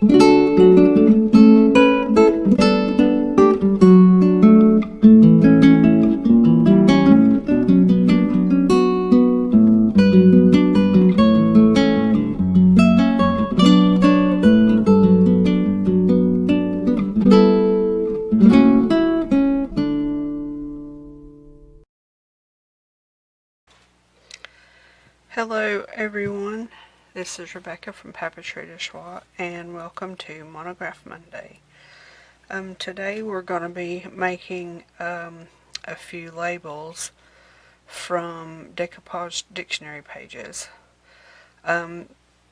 Hello everyone, this is Rebecca from Papeterie de Choix, and welcome to Monograph Monday. Today we're going to be making a few labels from Decoupaged dictionary pages.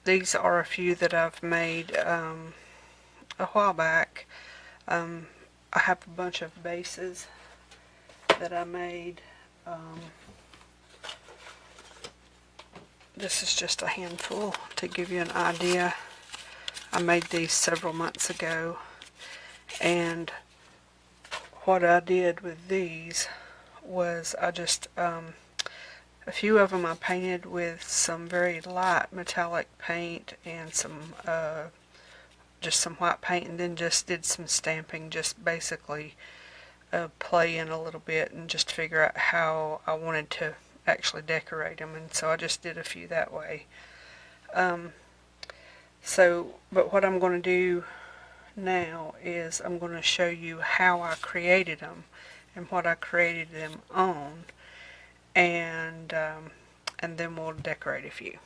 These are a few that I've made a while back. I have a bunch of bases that I made. This is just a handful to give you an idea. I made these several months ago, and what I did with these was I just, a few of them I painted with some very light metallic paint and some, just some white paint, and then just did some stamping, just basically play in a little bit and just figure out how I wanted to actually decorate them, and so I just did a few that way. But what I'm going to do now is I'm going to show you how I created them and what I created them on, and then we'll decorate a few.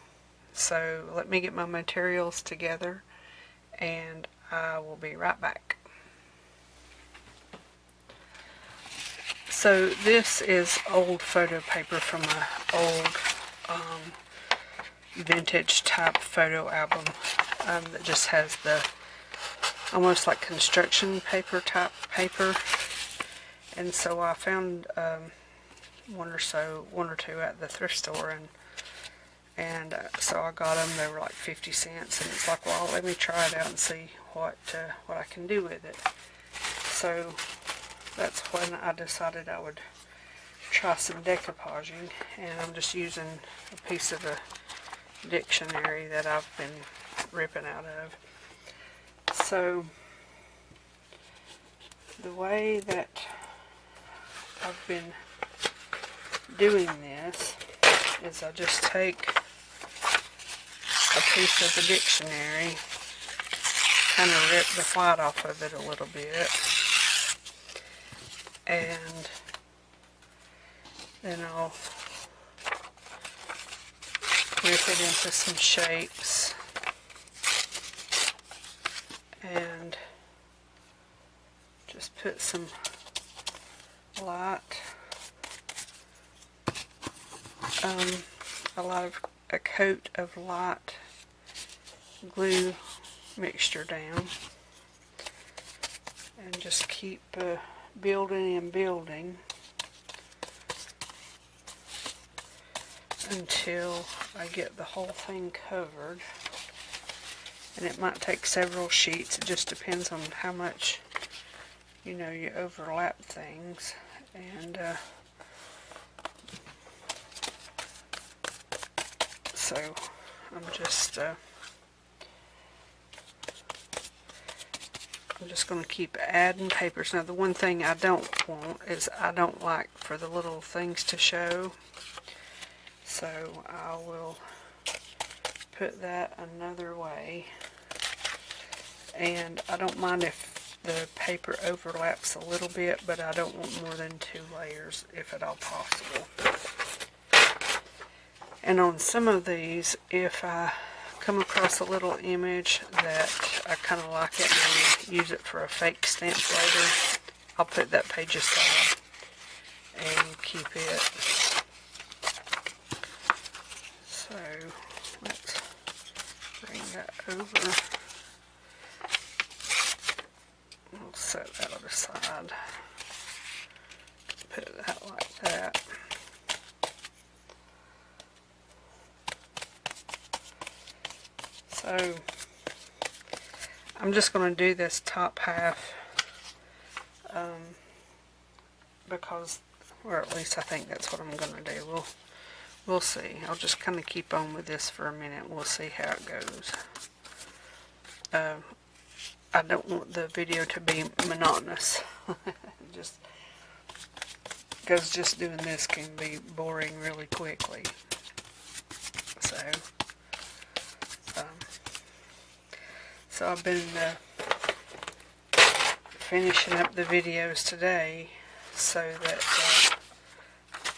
So let me get my materials together and I will be right back. So this is old photo paper from an old vintage type photo album that just has the almost like construction paper type paper, and so I found one or two at the thrift store, and so I got them. They were like 50 cents, and it's like, well, let me try it out and see what I can do with it. So that's when I decided I would try some decoupaging, and I'm just using a piece of a dictionary that I've been ripping out of. So the way that I've been doing this is I just take a piece of the dictionary, kind of rip the white off of it a little bit, and then I'll rip it into some shapes and just put some light, a coat of light glue mixture down, and just keep building and building until I get the whole thing covered. And it might take several sheets. It just depends on how much you overlap things. And so I'm just going to keep adding papers. Now the one thing I don't want is I don't like for the little things to show, so I will put that another way. And I don't mind if the paper overlaps a little bit, but I don't want more than 2 layers if at all possible. And on some of these, if I come across a little image that I kind of like it and use it for a fake stamp later, I'll put that page aside and keep it. So let's bring that over. We'll set that aside. Put that like that. So I'm just going to do this top half because, or at least I think that's what I'm going to do. We'll see. I'll just kind of keep on with this for a minute. We'll see how it goes. I don't want the video to be monotonous. Just because just doing this can be boring really quickly. So I've been finishing up the videos today so that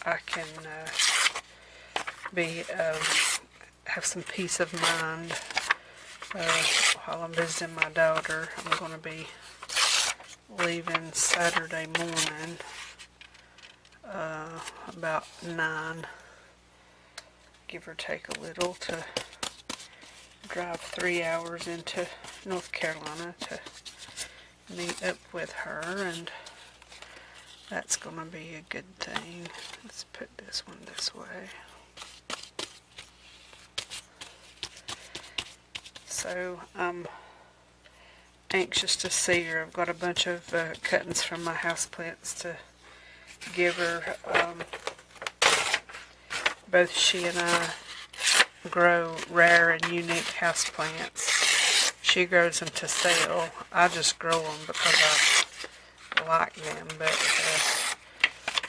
I can have some peace of mind while I'm visiting my daughter. I'm going to be leaving Saturday morning about 9, give or take a little, to drive 3 hours into North Carolina to meet up with her, and that's going to be a good thing. Let's put this one this way. So I'm anxious to see her. I've got a bunch of cuttings from my houseplants to give her. Both she and I grow rare and unique houseplants. She grows them to sell. I just grow them because I like them. But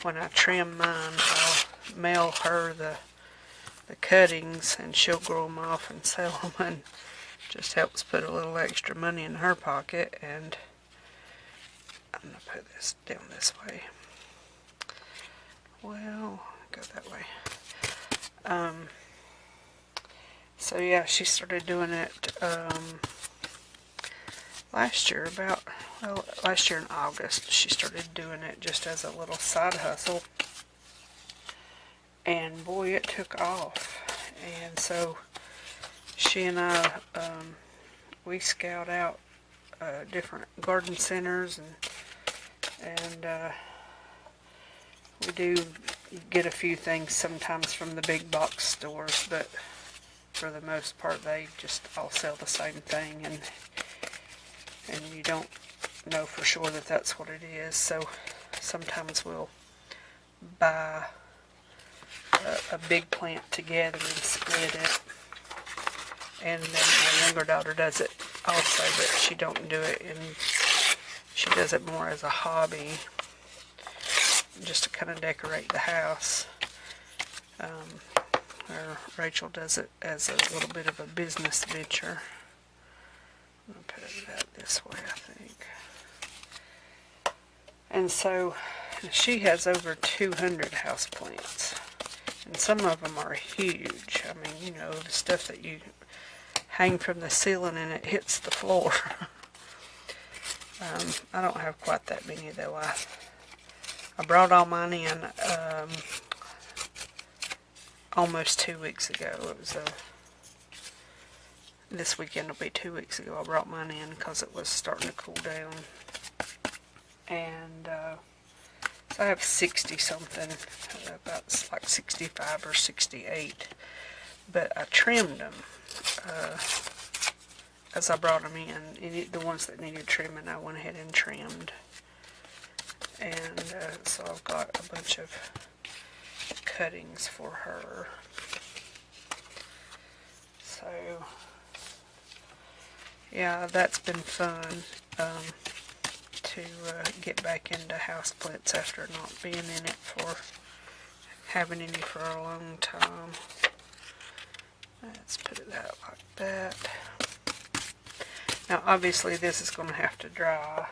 when I trim mine, I'll mail her the cuttings, and she'll grow them off and sell them, and just helps put a little extra money in her pocket. And I'm going to put this down this way. Well, go that way. So yeah, she started doing it last year in August. She started doing it just as a little side hustle. And boy, it took off. And so she and I, we scout out different garden centers, and we do get a few things sometimes from the big box stores, but for the most part they just all sell the same thing, and you don't know for sure that that's what it is. So sometimes we'll buy a big plant together and split it. And then my younger daughter does it also, but she don't do it, and she does it more as a hobby, just to kind of decorate the house. Or Rachel does it as a little bit of a business venture. I'm going to put it out this way, I think. And so she has over 200 houseplants, and some of them are huge. I mean, you know, the stuff that you hang from the ceiling and it hits the floor. I don't have quite that many though. I brought all mine in almost 2 weeks ago. It was this weekend will be 2 weeks ago. I brought mine in because it was starting to cool down. And so I have 60 something, about like 65 or 68. But I trimmed them as I brought them in. The ones that needed trimming, I went ahead and trimmed. And so I've got a bunch of cuttings for her. So yeah, that's been fun to get back into houseplants after not being in it having any for a long time. Let's put it out like that. Now obviously this is going to have to dry,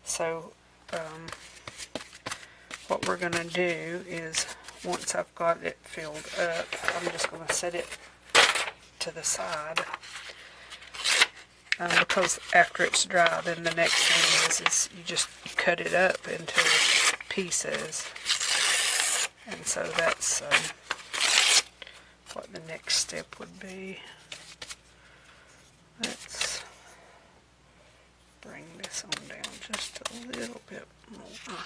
so what we're going to do is, once I've got it filled up, I'm just going to set it to the side, because after it's dry, then the next thing is you just cut it up into pieces, and so that's what the next step would be. Let's bring this on down just a little bit more.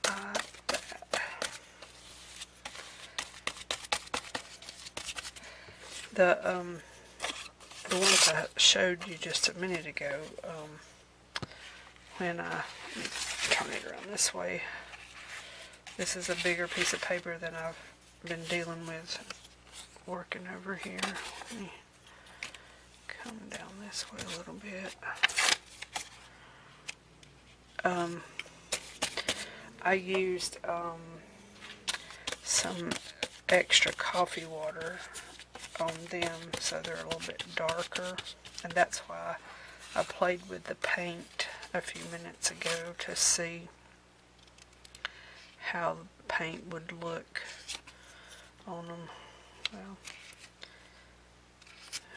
Like that. The ones I showed you just a minute ago, when I turn it around this way, this is a bigger piece of paper than I've been dealing with working over here. Let me come down this way a little bit. I used some extra coffee water on them so they're a little bit darker, and that's why I played with the paint a few minutes ago to see how the paint would look on them. Well,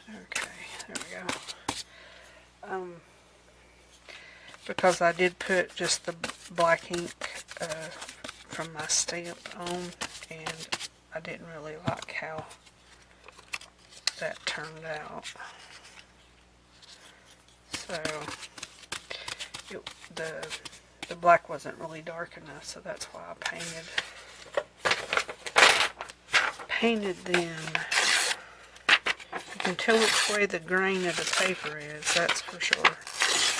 okay, there we go. Because I did put just the black ink from my stamp on, and I didn't really like how that turned out. So the black wasn't really dark enough, so that's why I painted them. You can tell which way the grain of the paper is, that's for sure,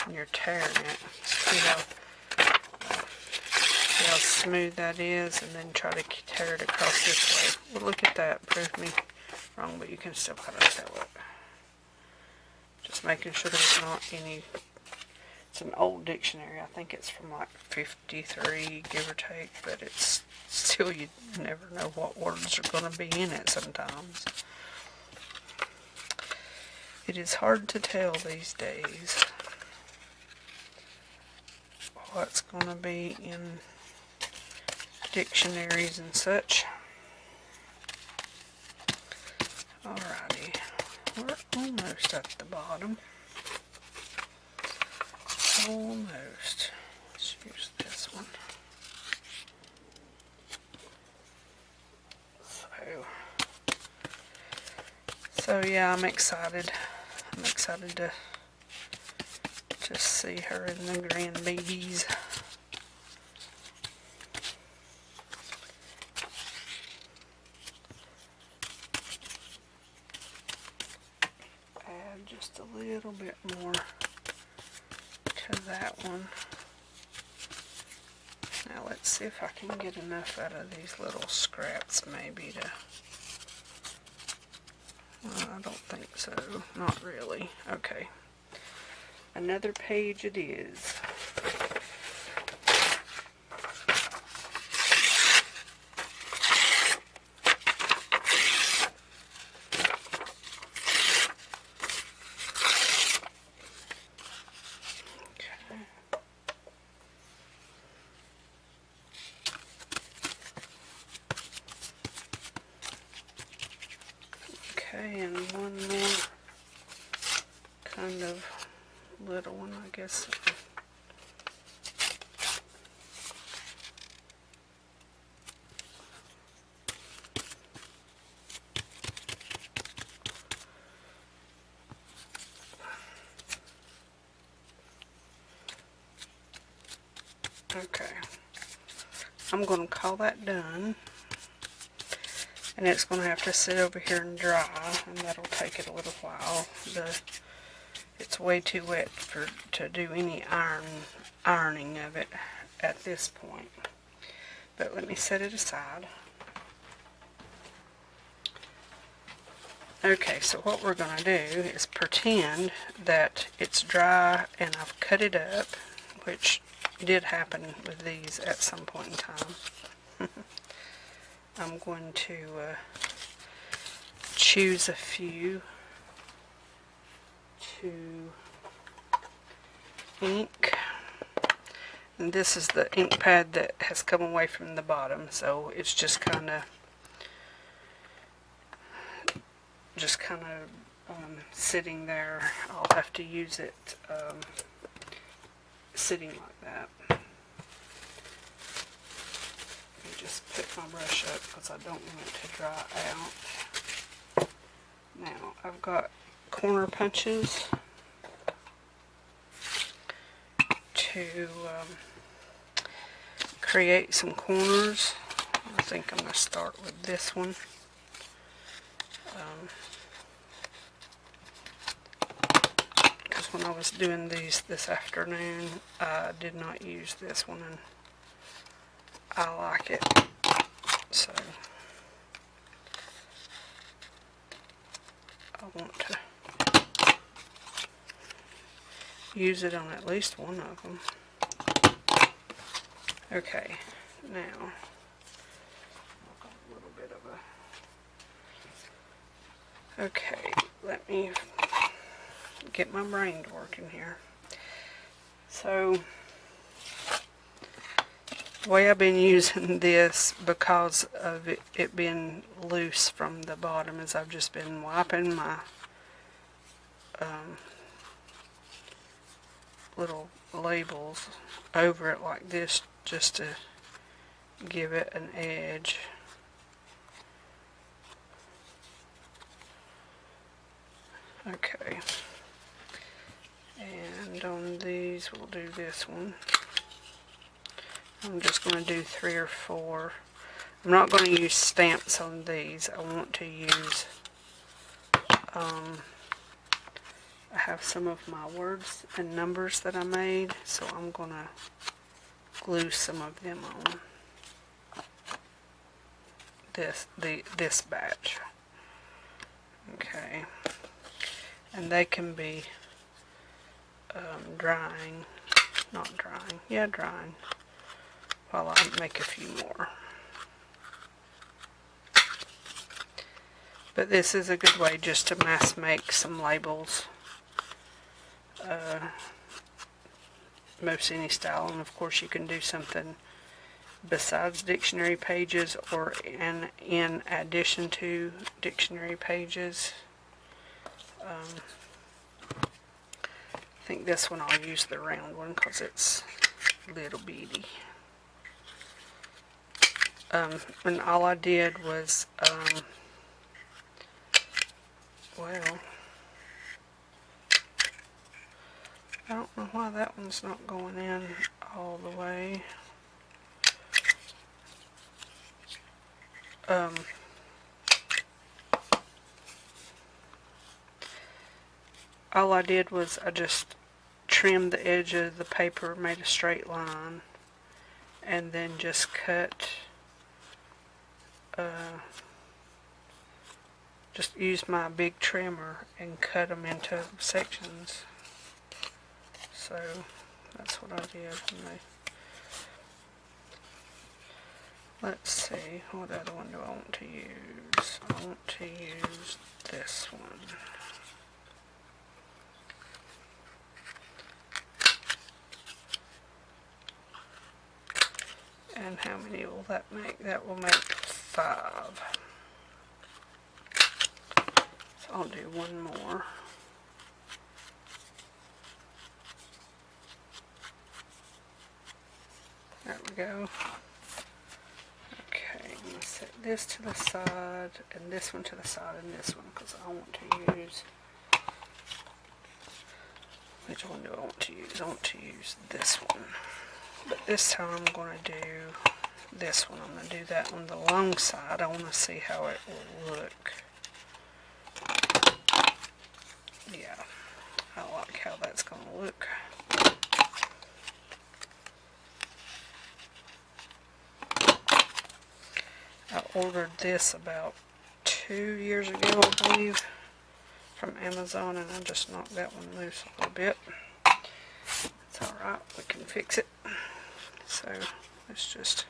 when you're tearing it. See how smooth that is, and then try to tear it across this way. Well, look at that, proved me wrong, but you can still kind of tell it. Just making sure there's not any. It's an old dictionary. I think it's from like 53, give or take, but it's still, you never know what words are going to be in it sometimes. It is hard to tell these days what's going to be in dictionaries and such. Alrighty, we're almost at the bottom. Almost. Let's use this one. So yeah, I'm excited. I'm excited to just see her and the grandbabies. Add just a little bit more to that one. Now let's see if I can get enough out of these little scraps maybe to... I don't think so. Not really. Okay. Another page it is. Okay, and one more kind of little one, I guess. Okay, I'm going to call that done. And it's going to have to sit over here and dry, and that'll take it a little while. It's way too wet to do any ironing of it at this point. But let me set it aside. Okay, so what we're going to do is pretend that it's dry and I've cut it up, which did happen with these at some point in time. I'm going to choose a few to ink, and this is the ink pad that has come away from the bottom, so it's just kind of sitting there. I'll have to use it sitting like that. Just pick my brush up because I don't want it to dry out. Now I've got corner punches to create some corners. I think I'm going to start with this one. Because when I was doing these this afternoon, I did not use this one, and I like it, so I want to use it on at least one of them. Okay, now a little bit of a... Okay, let me get my brain working here. So, the way I've been using this, because of it being loose from the bottom, is I've just been wiping my little labels over it like this, just to give it an edge. Okay, and on these we'll do this one. I'm just going to do 3 or 4. I'm not going to use stamps on these. I want to use, I have some of my words and numbers that I made, so I'm going to glue some of them on this batch. Okay, and they can be drying, drying, while I make a few more. But this is a good way just to mass make some labels. Most any style, and of course you can do something besides dictionary pages or in addition to dictionary pages. I think this one I'll use the round one because it's little bitty. And all I did was, well, I don't know why that one's not going in all the way. All I did was I just trimmed the edge of the paper, made a straight line, and then just cut, just used my big trimmer and cut them into sections. So that's what I did. Let's see, what other one do I want to use? I want to use this one. And how many will that make? That will make 5. So I'll do one more. There we go. Okay, I'm going to set this to the side, and this one to the side, and this one, because I want to use... Which one do I want to use? I want to use this one. But this time I'm going to do this one. I'm going to do that on the long side. I want to see how it will look. Yeah, I like how that's going to look. I ordered this about 2 years ago, I believe, from Amazon, and I just knocked that one loose a little bit. It's alright, we can fix it. So, let's just...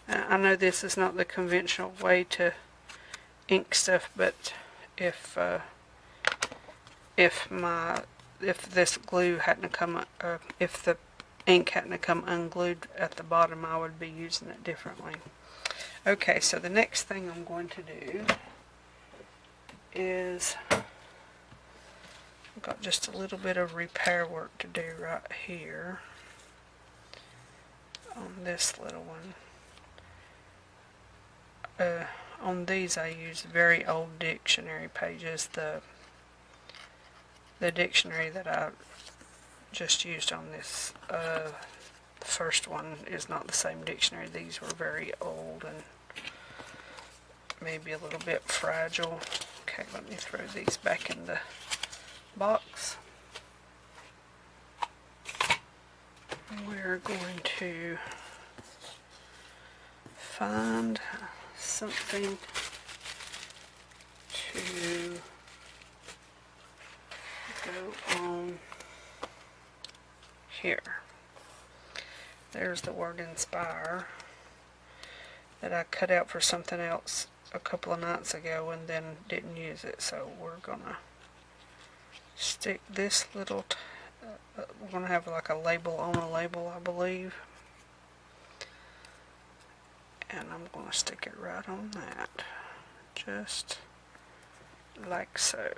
I know this is not the conventional way to ink stuff, but if this glue hadn't come, if the ink hadn't come unglued at the bottom, I would be using it differently. Okay, so the next thing I'm going to do is, I've got just a little bit of repair work to do right here on this little one. On these I use very old dictionary pages. The dictionary that I just used on this first one is not the same dictionary. These were very old and maybe a little bit fragile. Okay, let me throw these back in the box. We're going to find something to go on here. There's the word inspire that I cut out for something else a couple of nights ago and then didn't use it, so we're gonna stick this little we're gonna have like a label on a label, I believe, and I'm gonna stick it right on that, just like so.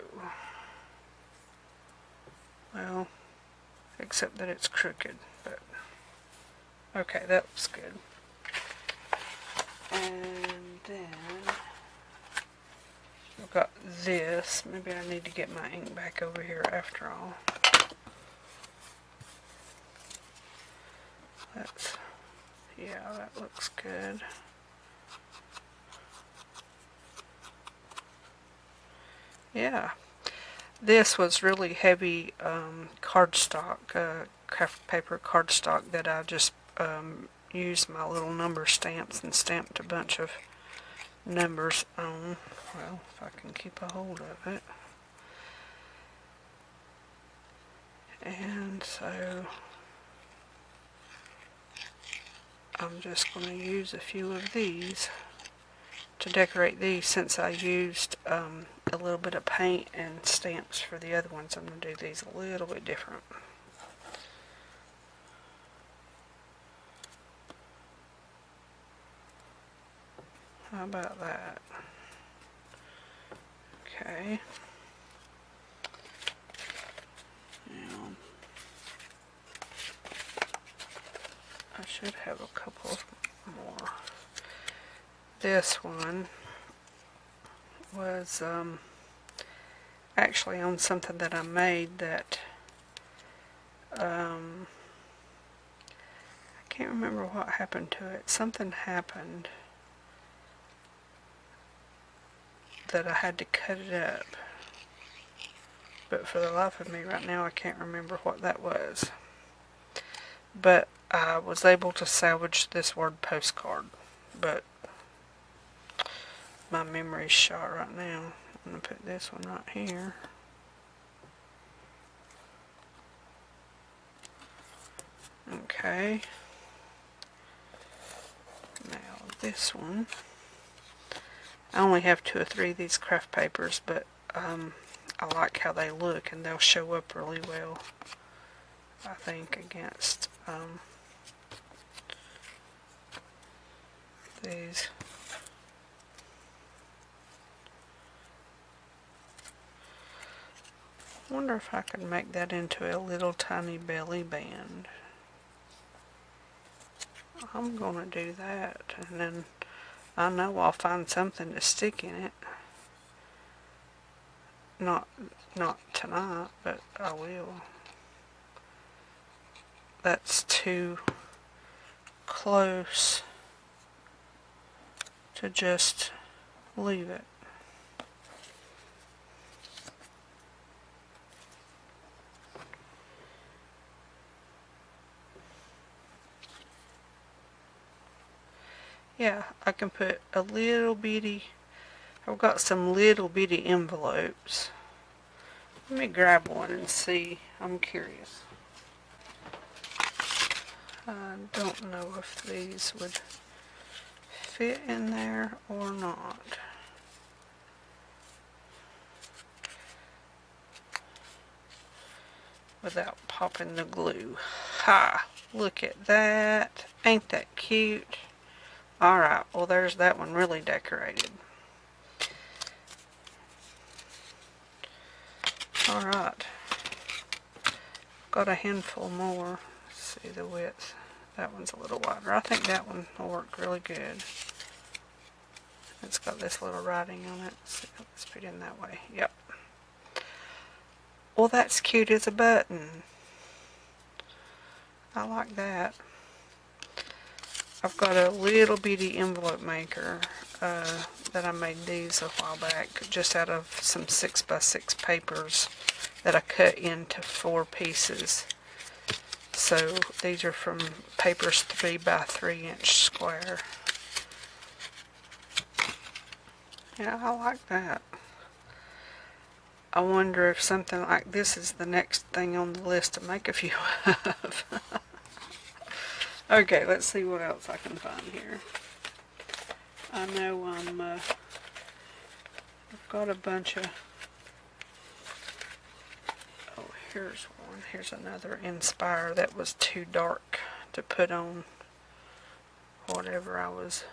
Well, except that it's crooked, but okay, that looks good. And then I've got this. Maybe I need to get my ink back over here after all. Yeah, that looks good. Yeah, this was really heavy cardstock, craft paper cardstock that I just used my little number stamps and stamped a bunch of numbers on. Well, if I can keep a hold of it. And so I'm just going to use a few of these to decorate these, since I used a little bit of paint and stamps for the other ones. I'm going to do these a little bit different. How about that? Okay. Now, I should have a couple more. This one was actually on something that I made that I can't remember what happened to it. Something happened that I had to cut it up, but for the life of me right now I can't remember what that was. But I was able to salvage this word postcard, but my memory's shot right now. I'm going to put this one right here. Okay. Now this one. I only have 2 or 3 of these craft papers, but I like how they look, and they'll show up really well, I think, against these. I wonder if I could make that into a little tiny belly band. I'm going to do that, and then I know I'll find something to stick in it. Not tonight, but I will. That's too close to just leave it. Yeah, I can put a little bitty, I've got some little bitty envelopes. Let me grab one and see. I'm curious. I don't know if these would fit in there or not. Without popping the glue. Ha! Look at that. Ain't that cute? Alright, well there's that one really decorated. Alright. Got a handful more. Let's see the width. That one's a little wider. I think that one will work really good. It's got this little writing on it. Let's put it in that way. Yep. Well, that's cute as a button. I like that. I've got a little bitty envelope maker that I made these a while back, just out of some 6x6 papers that I cut into 4 pieces. So these are from papers 3x3 inch square. Yeah, I like that. I wonder if something like this is the next thing on the list to make a few of. Okay, let's see what else I can find here. I know I've got a bunch of, oh, here's one. Here's another Inspire that was too dark to put on whatever I was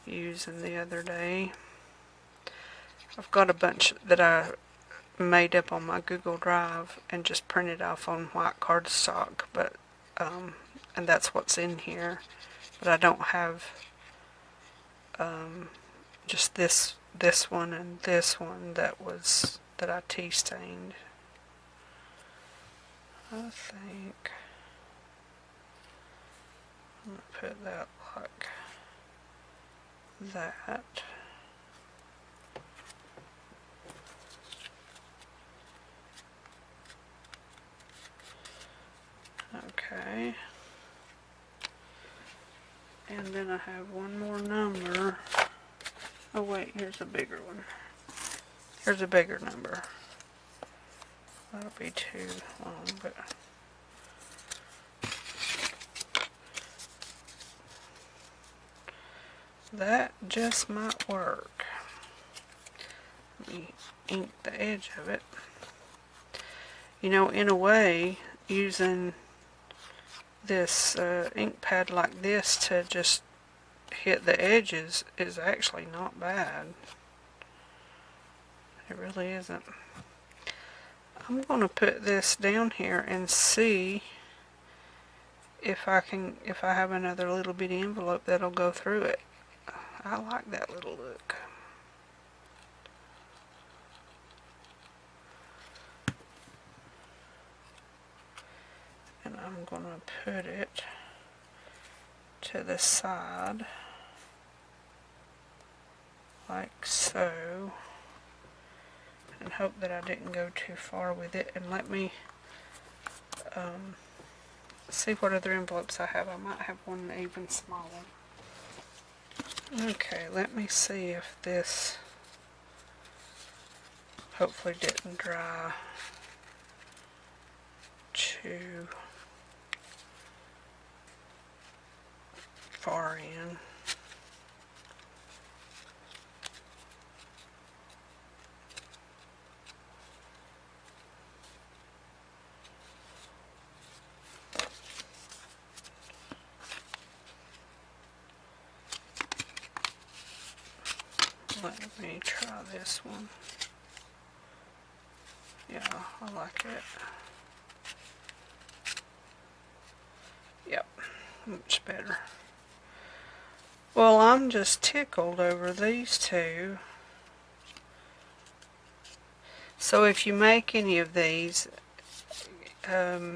using the other day. I've got a bunch that I made up on my Google Drive and just printed off on white cardstock, but and that's what's in here. But I don't have just this one and this one that I tea stained. I think I'm gonna put that like that. Okay. And then I have one more number. Oh wait, here's a bigger one. Here's a bigger number. That'll be too long, but that just might work. Let me ink the edge of it. You know, in a way, using this ink pad like this to just hit the edges is actually not bad. It really isn't. I'm going to put this down here and see if I have another little bitty envelope that'll go through it. I like that little look. And I'm going to put it to the side like so, and hope that I didn't go too far with it. And let me see what other envelopes I have. I might have one even smaller. Okay, let me see if this hopefully didn't dry too far in. Let me try this one. Yeah, I like it. Yep, much better. Well, I'm just tickled over these two. So if you make any of these,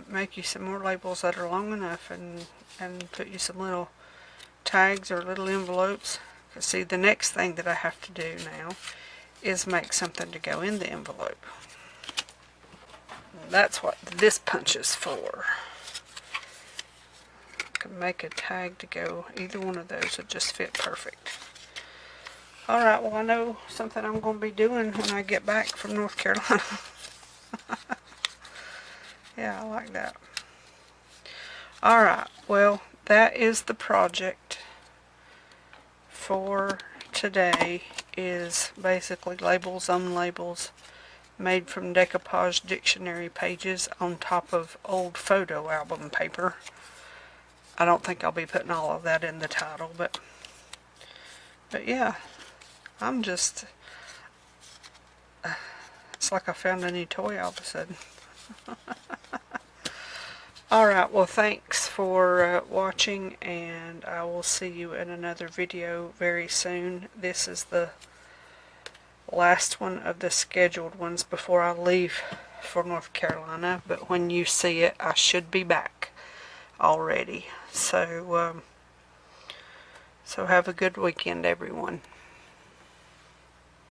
make you some more labels that are long enough and put you some little tags or little envelopes. See, the next thing that I have to do now is make something to go in the envelope. That's what this punch is for. I can make a tag to go, either one of those would just fit perfect. Alright, well I know something I'm going to be doing when I get back from North Carolina. Yeah, I like that. Alright, well that is the project for today, is basically labels on labels made from decoupaged dictionary pages on top of old photo album paper. I don't think I'll be putting all of that in the title, but yeah, I'm just, it's like I found a new toy all of a sudden. Alright, well thanks for watching, and I will see you in another video very soon. This is the last one of the scheduled ones before I leave for North Carolina, but when you see it I should be back already. So have a good weekend, everyone.